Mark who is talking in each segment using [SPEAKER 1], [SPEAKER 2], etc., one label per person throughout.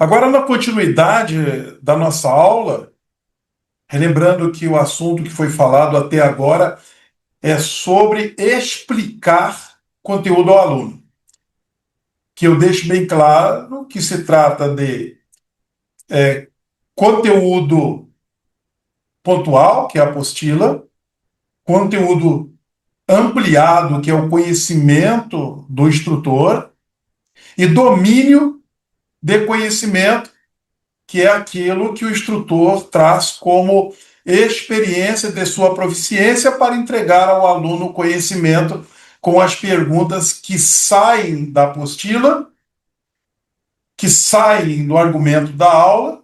[SPEAKER 1] Agora, na continuidade da nossa aula, relembrando que o assunto que foi falado até agora é sobre explicar conteúdo ao aluno, que eu deixo bem claro que se trata de conteúdo pontual, que é a apostila, conteúdo ampliado, que é o conhecimento do instrutor, e domínio de conhecimento, que é aquilo que o instrutor traz como experiência de sua proficiência para entregar ao aluno o conhecimento com as perguntas que saem da apostila, que saem do argumento da aula,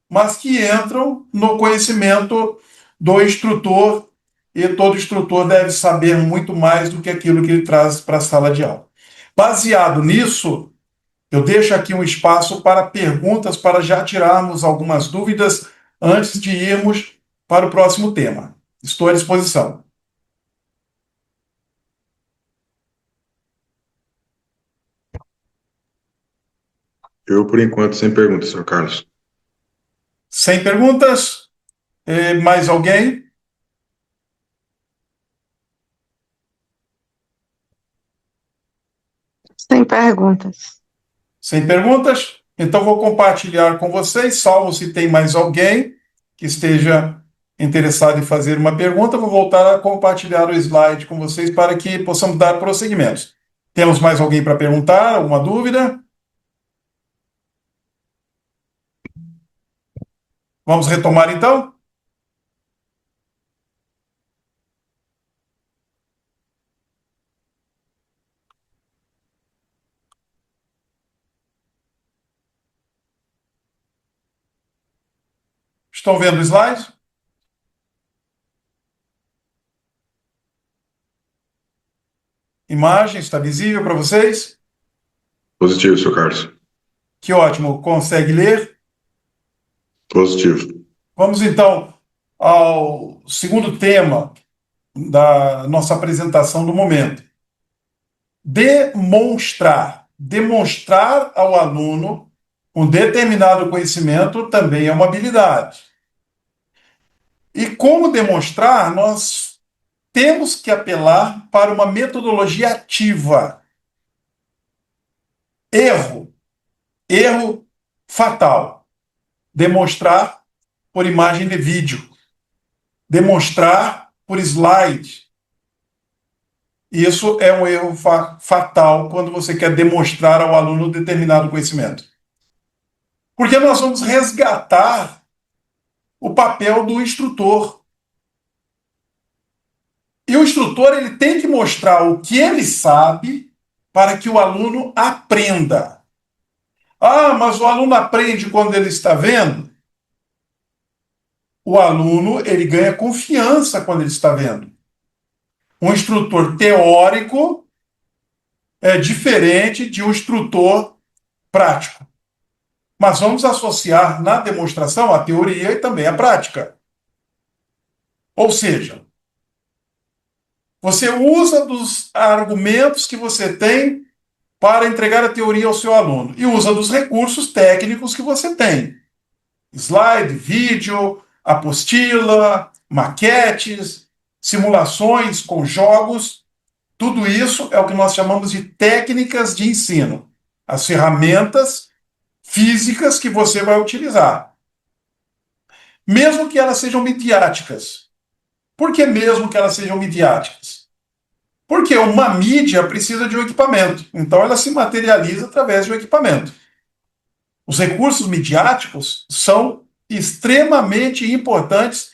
[SPEAKER 1] mas que entram no conhecimento do instrutor, e todo instrutor deve saber muito mais do que aquilo que ele traz para a sala de aula. Baseado nisso, eu deixo aqui um espaço para perguntas, para já tirarmos algumas dúvidas antes de irmos para o próximo tema. Estou à disposição.
[SPEAKER 2] Eu, por enquanto, sem perguntas, senhor Carlos.
[SPEAKER 1] Sem perguntas? Mais alguém?
[SPEAKER 3] Sem perguntas.
[SPEAKER 1] Sem perguntas? Então vou compartilhar com vocês, salvo se tem mais alguém que esteja interessado em fazer uma pergunta, vou voltar a compartilhar o slide com vocês para que possamos dar prosseguimento. Temos mais alguém para perguntar? Alguma dúvida? Vamos retomar então? Estão vendo o slide? Imagem está visível para vocês?
[SPEAKER 2] Positivo, senhor Carlos.
[SPEAKER 1] Que ótimo. Consegue ler?
[SPEAKER 2] Positivo.
[SPEAKER 1] Vamos então ao segundo tema da nossa apresentação do momento. Demonstrar. Demonstrar ao aluno um determinado conhecimento também é uma habilidade. E como demonstrar, nós temos que apelar para uma metodologia ativa. Erro. Erro fatal. Demonstrar por imagem de vídeo. Demonstrar por slide. Isso é um erro fatal quando você quer demonstrar ao aluno determinado conhecimento. Porque nós vamos resgatar o papel do instrutor. E o instrutor ele tem que mostrar o que ele sabe para que o aluno aprenda. Ah, mas o aluno aprende quando ele está vendo? O aluno ele ganha confiança quando ele está vendo. Um instrutor teórico é diferente de um instrutor prático. Mas vamos associar na demonstração a teoria e também a prática. Ou seja, você usa dos argumentos que você tem para entregar a teoria ao seu aluno e usa dos recursos técnicos que você tem. Slide, vídeo, apostila, maquetes, simulações com jogos. Tudo isso é o que nós chamamos de técnicas de ensino. As ferramentas físicas que você vai utilizar. Mesmo que elas sejam midiáticas. Por que mesmo que elas sejam midiáticas? Porque uma mídia precisa de um equipamento. Então ela se materializa através de um equipamento. Os recursos midiáticos são extremamente importantes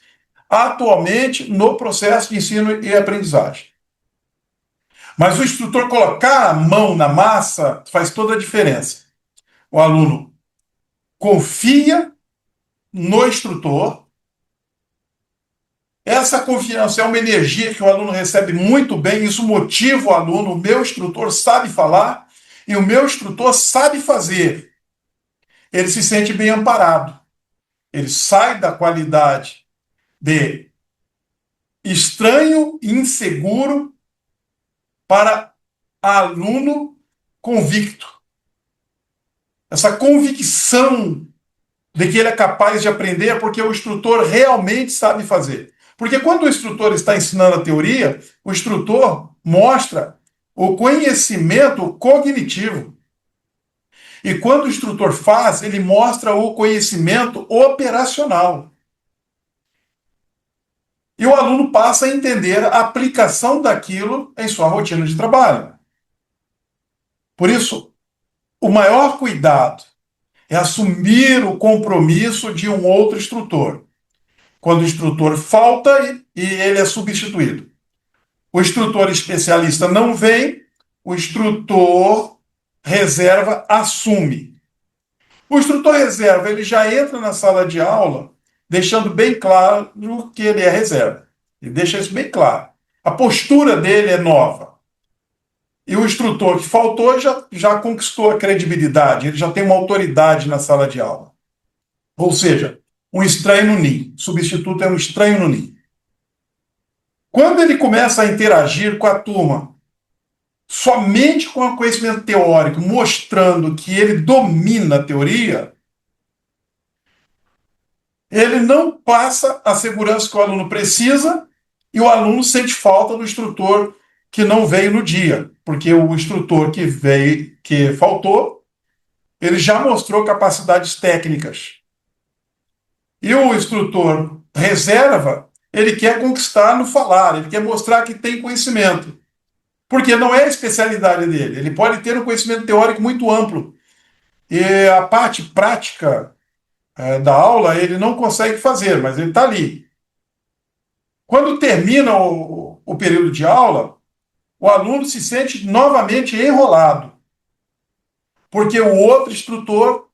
[SPEAKER 1] atualmente no processo de ensino e aprendizagem. Mas o instrutor colocar a mão na massa faz toda a diferença. O aluno confia no instrutor. Essa confiança é uma energia que o aluno recebe muito bem, isso motiva o aluno. O meu instrutor sabe falar e o meu instrutor sabe fazer. Ele se sente bem amparado. Ele sai da qualidade de estranho e inseguro para aluno convicto. essa convicção de que ele é capaz de aprender porque o instrutor realmente sabe fazer. Porque quando o instrutor está ensinando a teoria, o instrutor mostra o conhecimento cognitivo. E quando o instrutor faz, ele mostra o conhecimento operacional. E o aluno passa a entender a aplicação daquilo em sua rotina de trabalho. Por isso, o maior cuidado é assumir o compromisso de um outro instrutor. Quando o instrutor falta e ele é substituído. O instrutor especialista não vem, o instrutor reserva assume. O instrutor reserva, ele já entra na sala de aula deixando bem claro que ele é reserva. Ele deixa isso bem claro. A postura dele é nova. E o instrutor que faltou já conquistou a credibilidade, ele já tem uma autoridade na sala de aula. Ou seja, um estranho no ninho. O substituto é um estranho no ninho. Quando ele começa a interagir com a turma, somente com o conhecimento teórico, mostrando que ele domina a teoria, ele não passa a segurança que o aluno precisa e o aluno sente falta do instrutor que não veio no dia, porque o instrutor que veio, que faltou, ele já mostrou capacidades técnicas. E o instrutor reserva, ele quer conquistar no falar, ele quer mostrar que tem conhecimento. Porque não é a especialidade dele. Ele pode ter um conhecimento teórico muito amplo. E a parte prática da aula ele não consegue fazer, mas ele está ali. Quando termina o período de aula, o aluno se sente novamente enrolado. Porque o outro instrutor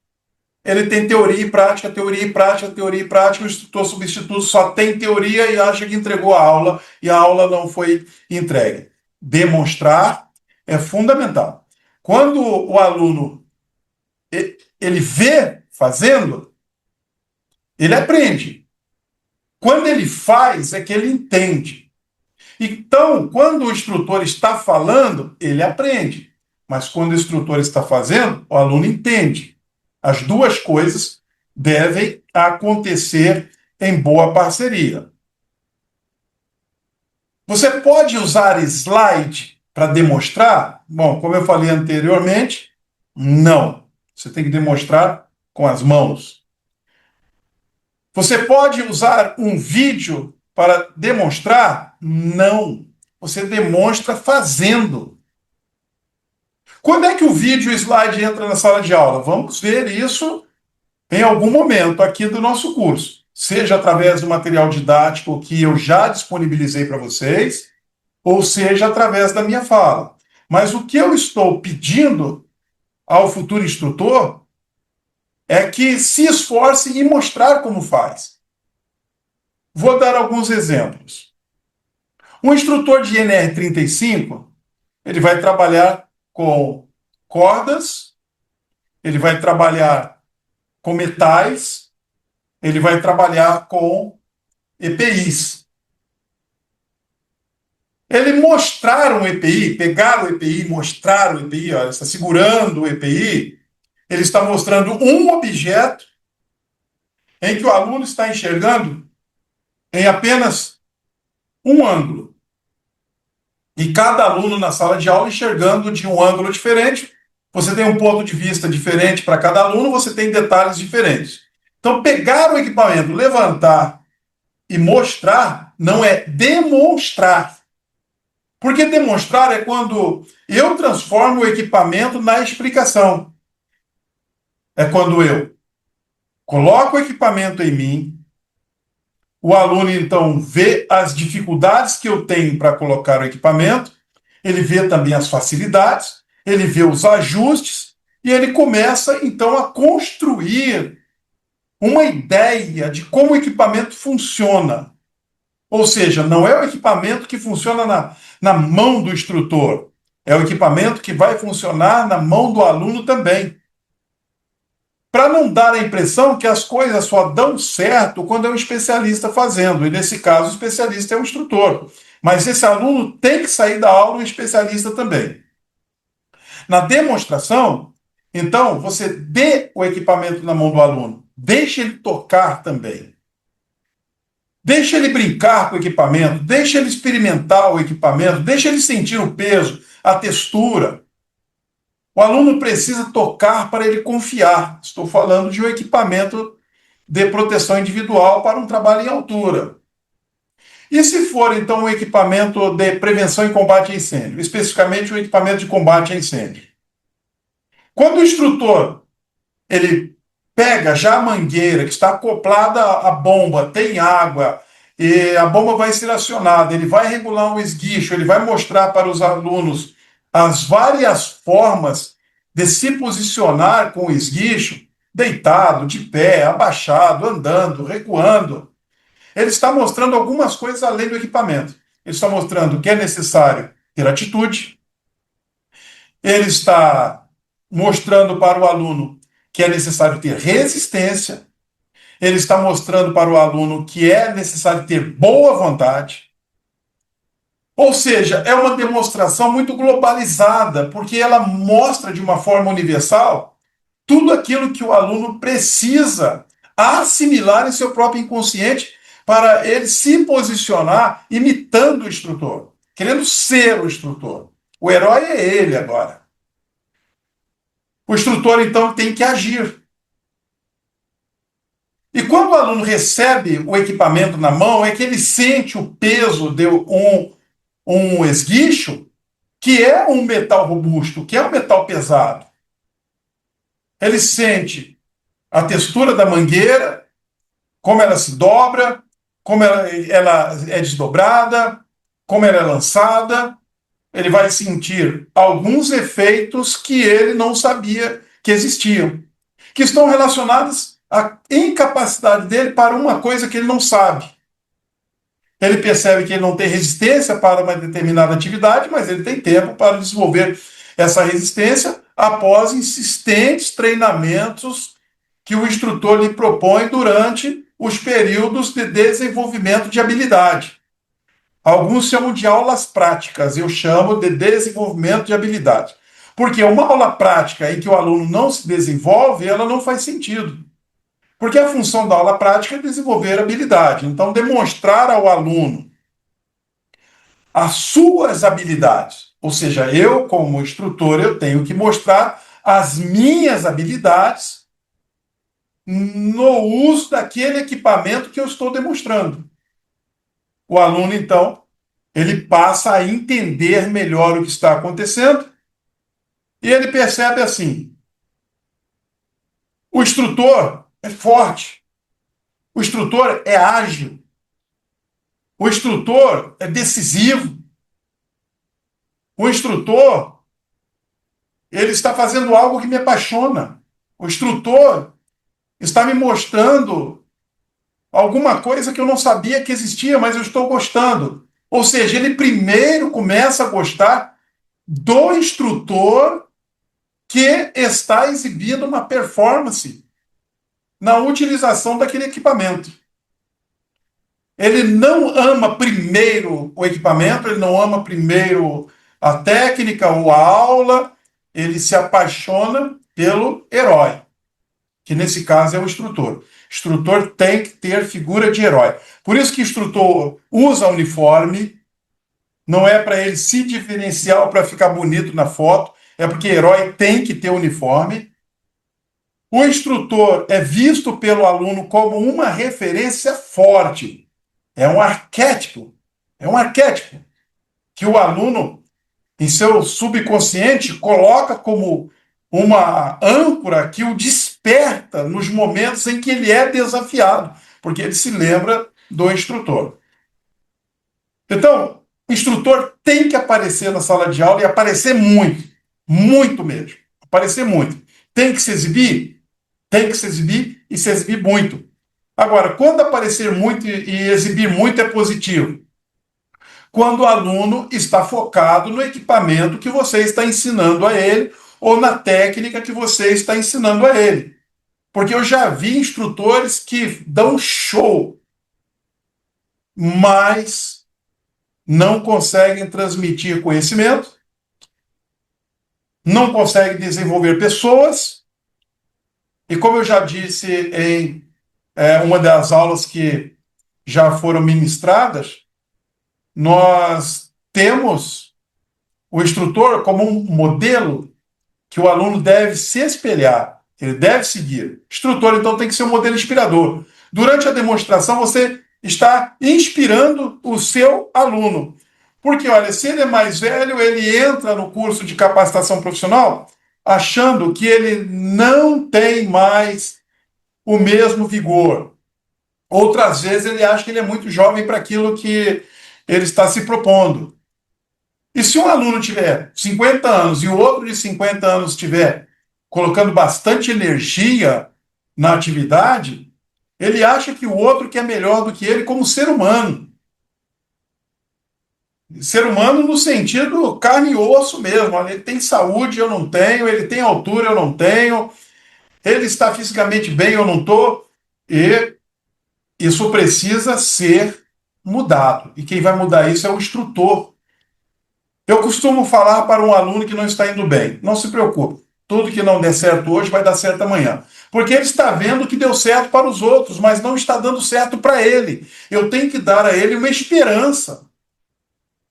[SPEAKER 1] ele tem teoria e prática, teoria e prática, teoria e prática, o instrutor substituto só tem teoria e acha que entregou a aula e a aula não foi entregue. Demonstrar é fundamental. Quando o aluno ele vê fazendo, ele aprende. Quando ele faz, é que ele entende. Então, quando o instrutor está falando, ele aprende. Mas quando o instrutor está fazendo, o aluno entende. As duas coisas devem acontecer em boa parceria. Você pode usar slide para demonstrar? Bom, como eu falei anteriormente, não. Você tem que demonstrar com as mãos. Você pode usar um vídeo para demonstrar? Não. Você demonstra fazendo. Quando é que o vídeo e o slide entra na sala de aula? Vamos ver isso em algum momento aqui do nosso curso. Seja através do material didático que eu já disponibilizei para vocês, ou seja através da minha fala. Mas o que eu estou pedindo ao futuro instrutor é que se esforce em mostrar como faz. Vou dar alguns exemplos. Um instrutor de NR35, ele vai trabalhar com cordas, ele vai trabalhar com metais, ele vai trabalhar com EPIs. Ele mostrar um EPI, pegar o EPI, mostrar o EPI, ó, ele está segurando o EPI, ele está mostrando um objeto em que o aluno está enxergando em apenas um ângulo. E cada aluno na sala de aula enxergando de um ângulo diferente. Você tem um ponto de vista diferente para cada aluno, você tem detalhes diferentes. Então, pegar o equipamento, levantar e mostrar não é demonstrar. Porque demonstrar é quando eu transformo o equipamento na explicação. É quando eu coloco o equipamento em mim, o aluno, então, vê as dificuldades que eu tenho para colocar o equipamento, ele vê também as facilidades, ele vê os ajustes, e ele começa, então, a construir uma ideia de como o equipamento funciona. Ou seja, não é o equipamento que funciona na mão do instrutor, é o equipamento que vai funcionar na mão do aluno também. Para não dar a impressão que as coisas só dão certo quando é um especialista fazendo, e nesse caso o especialista é o instrutor. Mas esse aluno tem que sair da aula um especialista também. Na demonstração, Então, você dê o equipamento na mão do aluno, deixe ele tocar também. Deixe ele brincar com o equipamento, deixe ele experimentar o equipamento, deixe ele sentir o peso, a textura. O aluno precisa tocar para ele confiar. Estou falando de um equipamento de proteção individual para um trabalho em altura. E se for, então, um equipamento de prevenção e combate a incêndio, especificamente um equipamento de combate a incêndio? Quando o instrutor ele pega já a mangueira que está acoplada à bomba, tem água, e a bomba vai ser acionada, ele vai regular um esguicho, ele vai mostrar para os alunos as várias formas de se posicionar com o esguicho, deitado, de pé, abaixado, andando, recuando. Ele está mostrando algumas coisas além do equipamento. Ele está mostrando que é necessário ter atitude, ele está mostrando para o aluno que é necessário ter resistência, ele está mostrando para o aluno que é necessário ter boa vontade. Ou seja, é uma demonstração muito globalizada, porque ela mostra de uma forma universal tudo aquilo que o aluno precisa assimilar em seu próprio inconsciente para ele se posicionar imitando o instrutor, querendo ser o instrutor. O herói é ele agora. O instrutor, então, tem que agir. E quando o aluno recebe o equipamento na mão, é que ele sente o peso de um esguicho, que é um metal robusto, que é um metal pesado. Ele sente a textura da mangueira, como ela se dobra, como ela é desdobrada, como ela é lançada. Ele vai sentir alguns efeitos que ele não sabia que existiam, que estão relacionados à incapacidade dele para uma coisa que ele não sabe. Ele percebe que ele não tem resistência para uma determinada atividade, mas ele tem tempo para desenvolver essa resistência após insistentes treinamentos que o instrutor lhe propõe durante os períodos de desenvolvimento de habilidade. Alguns chamam de aulas práticas, eu chamo de desenvolvimento de habilidade. Porque uma aula prática em que o aluno não se desenvolve, ela não faz sentido. Porque a função da aula prática é desenvolver habilidade. Então, demonstrar ao aluno as suas habilidades. Ou seja, eu, como instrutor, eu tenho que mostrar as minhas habilidades no uso daquele equipamento que eu estou demonstrando. O aluno, então, ele passa a entender melhor o que está acontecendo e ele percebe assim: o instrutor é forte, o instrutor é ágil, o instrutor é decisivo, o instrutor ele está fazendo algo que me apaixona, o instrutor está me mostrando alguma coisa que eu não sabia que existia, mas eu estou gostando. Ou seja, ele primeiro começa a gostar do instrutor que está exibindo uma performance na utilização daquele equipamento. Ele não ama primeiro o equipamento, ele não ama primeiro a técnica ou a aula, ele se apaixona pelo herói, que nesse caso é o instrutor. O instrutor tem que ter figura de herói. Por isso que o instrutor usa uniforme, não é para ele se diferenciar ou para ficar bonito na foto, é porque herói tem que ter uniforme. O instrutor é visto pelo aluno como uma referência forte. É um arquétipo. É um arquétipo que o aluno, em seu subconsciente, coloca como uma âncora que o desperta nos momentos em que ele é desafiado, porque ele se lembra do instrutor. Então, o instrutor tem que aparecer na sala de aula e aparecer muito, muito mesmo. Aparecer muito. Tem que se exibir? Tem que se exibir e se exibir muito. Agora, quando aparecer muito e exibir muito é positivo? Quando o aluno está focado no equipamento que você está ensinando a ele ou na técnica que você está ensinando a ele. Porque eu já vi instrutores que dão show, mas não conseguem transmitir conhecimento, não consegue desenvolver pessoas, e como eu já disse em uma das aulas que já foram ministradas, nós temos o instrutor como um modelo que o aluno deve se espelhar, ele deve seguir. Instrutor, então, tem que ser um modelo inspirador. Durante a demonstração, você está inspirando o seu aluno. Porque, olha, se ele é mais velho, ele entra no curso de capacitação profissional achando que ele não tem mais o mesmo vigor. Outras vezes ele acha que ele é muito jovem para aquilo que ele está se propondo. E se um aluno tiver 50 anos e o outro de 50 anos estiver colocando bastante energia na atividade, ele acha que o outro que é melhor do que ele como ser humano. Ser humano no sentido carne e osso mesmo. Olha, ele tem saúde, eu não tenho, ele tem altura, eu não tenho, ele está fisicamente bem, eu não estou. E isso precisa ser mudado. E quem vai mudar isso é o instrutor. Eu costumo falar para um aluno que não está indo bem: não se preocupe, tudo que não der certo hoje vai dar certo amanhã. Porque ele está vendo que deu certo para os outros, mas não está dando certo para ele. Eu tenho que dar a ele uma esperança.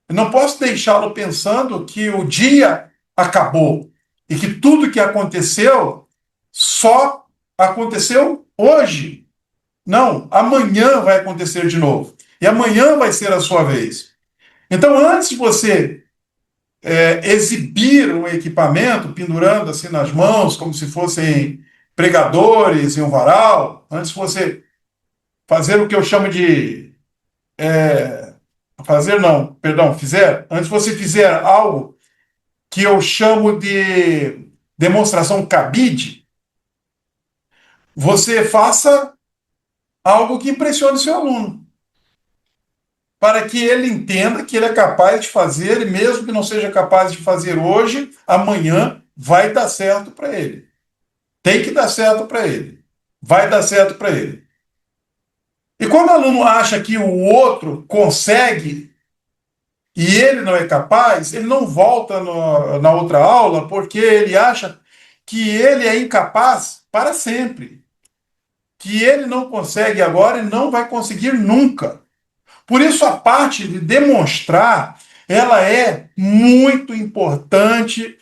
[SPEAKER 1] Eu não posso deixá-lo pensando que o dia acabou e que tudo que aconteceu só aconteceu hoje. Não, amanhã vai acontecer de novo. E amanhã vai ser a sua vez. Então, antes de você exibir um equipamento, pendurando assim nas mãos, como se fossem pregadores em um varal, antes de você fazer o que eu chamo de. Fazer não, perdão, fizer. Antes de você fizer algo que eu chamo de demonstração cabide, você faça algo que impressione seu aluno, para que ele entenda que ele é capaz de fazer, e mesmo que não seja capaz de fazer hoje, amanhã vai dar certo para ele. Tem que dar certo para ele. Vai dar certo para ele. E quando o aluno acha que o outro consegue e ele não é capaz, ele não volta na outra aula porque ele acha que ele é incapaz para sempre. Que ele não consegue agora e não vai conseguir nunca. Por isso, a parte de demonstrar, ela é muito importante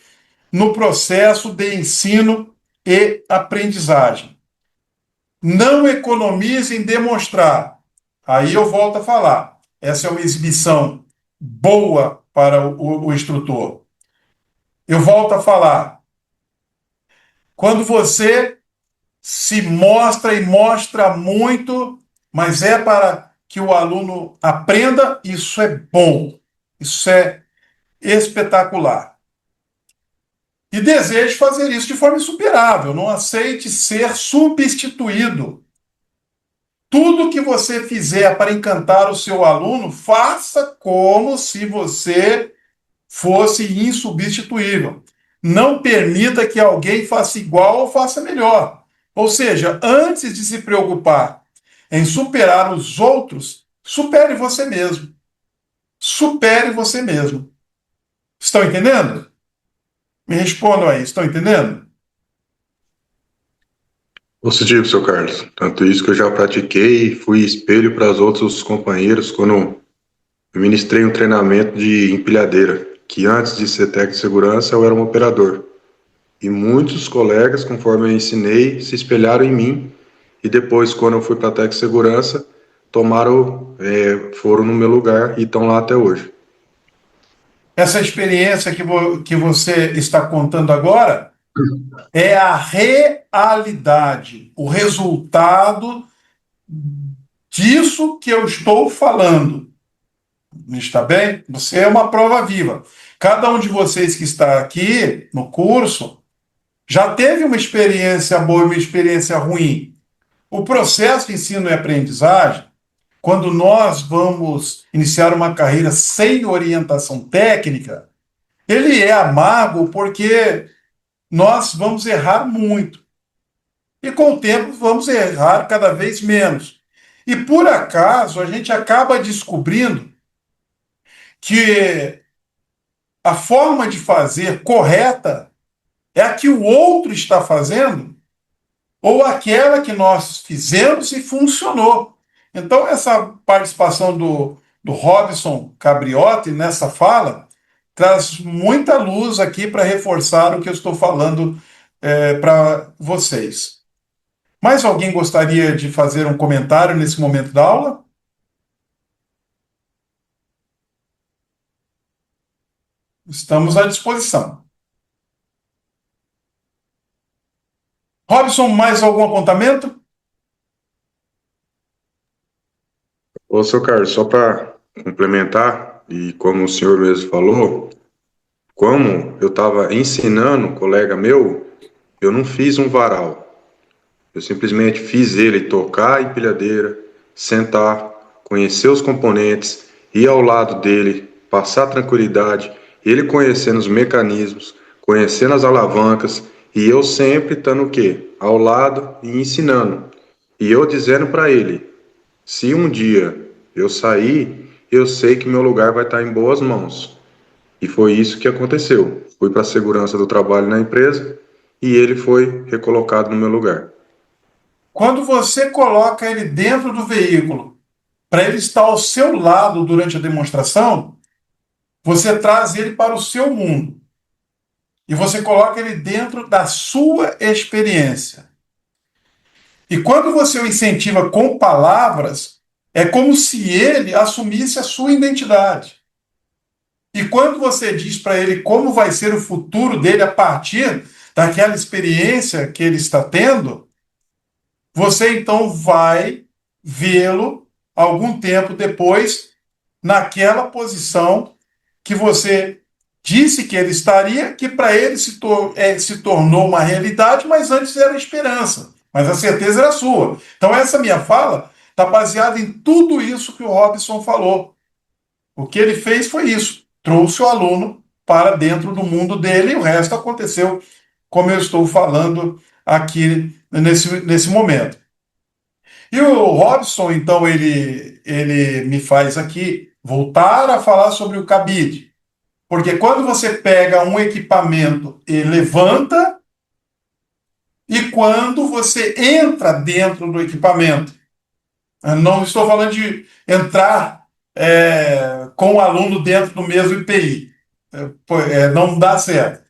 [SPEAKER 1] no processo de ensino e aprendizagem. Não economize em demonstrar. Aí eu volto a falar. Essa é uma exibição boa para o instrutor. Eu volto a falar. Quando você se mostra e mostra muito, mas é para que o aluno aprenda, isso é bom. Isso é espetacular. E deseje fazer isso de forma insuperável. Não aceite ser substituído. Tudo que você fizer para encantar o seu aluno, faça como se você fosse insubstituível. Não permita que alguém faça igual ou faça melhor. Ou seja, antes de se preocupar em superar os outros, supere você mesmo. Supere você mesmo. Estão entendendo? Me respondam aí, estão entendendo?
[SPEAKER 2] Positivo, seu Carlos. Tanto isso que eu já pratiquei e fui espelho para os outros companheiros quando eu ministrei um treinamento de empilhadeira, que antes de ser técnico de segurança eu era um operador. E muitos colegas, conforme eu ensinei, se espelharam em mim. E depois, quando eu fui para técnico de segurança, foram no meu lugar e estão lá até hoje.
[SPEAKER 1] Essa experiência que você está contando agora é a realidade, o resultado disso que eu estou falando. Está bem? Você é uma prova viva. Cada um de vocês que está aqui no curso já teve uma experiência boa e uma experiência ruim. O processo de ensino e aprendizagem, quando nós vamos iniciar uma carreira sem orientação técnica, ele é amargo porque nós vamos errar muito. E com o tempo vamos errar cada vez menos. E por acaso a gente acaba descobrindo que a forma de fazer correta que o outro está fazendo ou aquela que nós fizemos e funcionou. Então, essa participação do Robson Cabriotti nessa fala traz muita luz aqui para reforçar o que eu estou falando para vocês. Mais alguém gostaria de fazer um comentário nesse momento da aula? Estamos à disposição. Robson, mais algum apontamento?
[SPEAKER 2] Ô, seu Carlos, só para complementar, e como o senhor mesmo falou, como eu estava ensinando um colega meu, eu não fiz um varal. Eu simplesmente fiz ele tocar a empilhadeira, sentar, conhecer os componentes, ir ao lado dele, passar tranquilidade, ele conhecendo os mecanismos, conhecendo as alavancas, e eu sempre estando o quê? Ao lado e ensinando. E eu dizendo para ele, se um dia eu sair, eu sei que meu lugar vai estar em boas mãos. E foi isso que aconteceu. Fui para a segurança do trabalho na empresa e ele foi recolocado no meu lugar.
[SPEAKER 1] Quando você coloca ele dentro do veículo, para ele estar ao seu lado durante a demonstração, você traz ele para o seu mundo. E você coloca ele dentro da sua experiência. E quando você o incentiva com palavras, é como se ele assumisse a sua identidade. E quando você diz para ele como vai ser o futuro dele a partir daquela experiência que ele está tendo, você então vai vê-lo algum tempo depois naquela posição que você disse que ele estaria, que para ele se tornou uma realidade, mas antes era esperança. Mas a certeza era sua. Então, essa minha fala está baseada em tudo isso que o Robson falou. O que ele fez foi isso: trouxe o aluno para dentro do mundo dele e o resto aconteceu como eu estou falando aqui nesse momento. E o Robson, então, ele me faz aqui voltar a falar sobre o cabide. Porque quando você pega um equipamento e levanta, e quando você entra dentro do equipamento. Eu não estou falando de entrar com o aluno dentro do mesmo IPI. Não dá certo.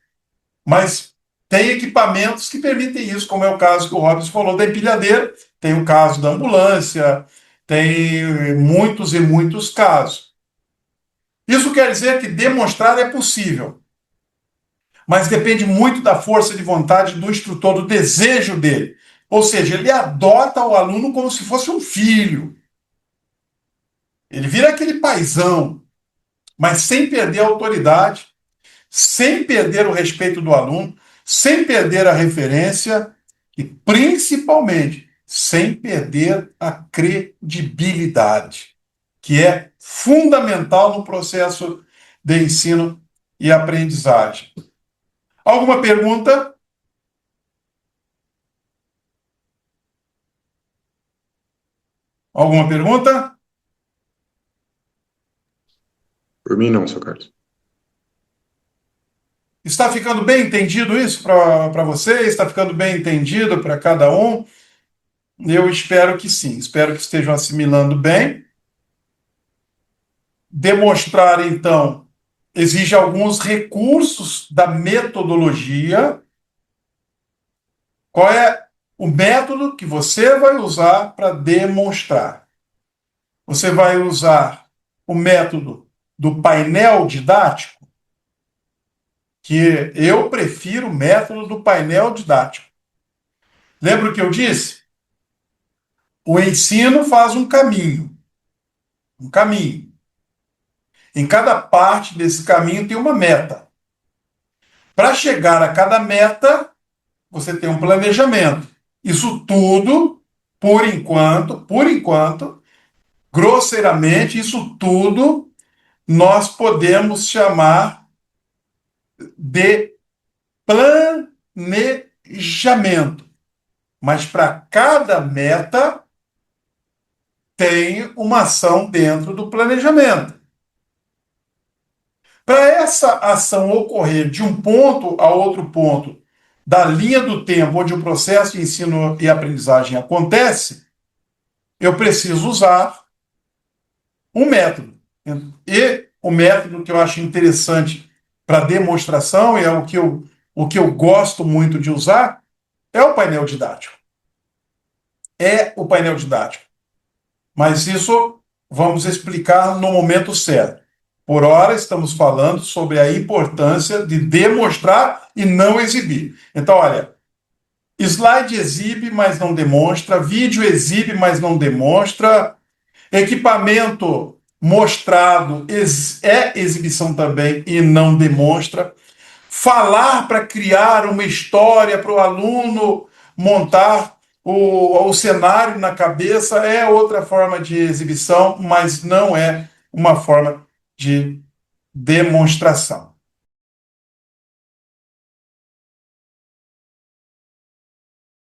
[SPEAKER 1] Mas tem equipamentos que permitem isso, como é o caso que o Robson falou da empilhadeira, tem o caso da ambulância, tem muitos e muitos casos. Isso quer dizer que demonstrar é possível, mas depende muito da força de vontade do instrutor, do desejo dele. Ou seja, ele adota o aluno como se fosse um filho. Ele vira aquele paizão, mas sem perder a autoridade, sem perder o respeito do aluno, sem perder a referência e, principalmente, sem perder a credibilidade, que é fundamental no processo de ensino e aprendizagem. Alguma pergunta? Alguma pergunta?
[SPEAKER 2] Por mim não, seu Carlos.
[SPEAKER 1] Está ficando bem entendido isso para você? Está ficando bem entendido para cada um? Eu espero que sim, espero que estejam assimilando bem. Demonstrar, então, exige alguns recursos da metodologia. Qual é o método que você vai usar para demonstrar? Você vai usar o método do painel didático, que eu prefiro o método do painel didático. Lembra o que eu disse? O ensino faz um caminho. Um caminho. Em cada parte desse caminho tem uma meta. Para chegar a cada meta, você tem um planejamento. Isso tudo, por enquanto, grosseiramente, isso tudo nós podemos chamar de planejamento. Mas para cada meta tem uma ação dentro do planejamento. Para essa ação ocorrer de um ponto a outro ponto da linha do tempo onde o processo de ensino e aprendizagem acontece, eu preciso usar um método. E o método que eu acho interessante para demonstração, e é o que eu gosto muito de usar, é o painel didático. É o painel didático. Mas isso vamos explicar no momento certo. Por hora, estamos falando sobre a importância de demonstrar e não exibir. Então, olha, slide exibe, mas não demonstra, vídeo exibe, mas não demonstra, equipamento mostrado é exibição também e não demonstra. Falar para criar uma história para o aluno montar o cenário na cabeça é outra forma de exibição, mas não é uma forma de demonstração.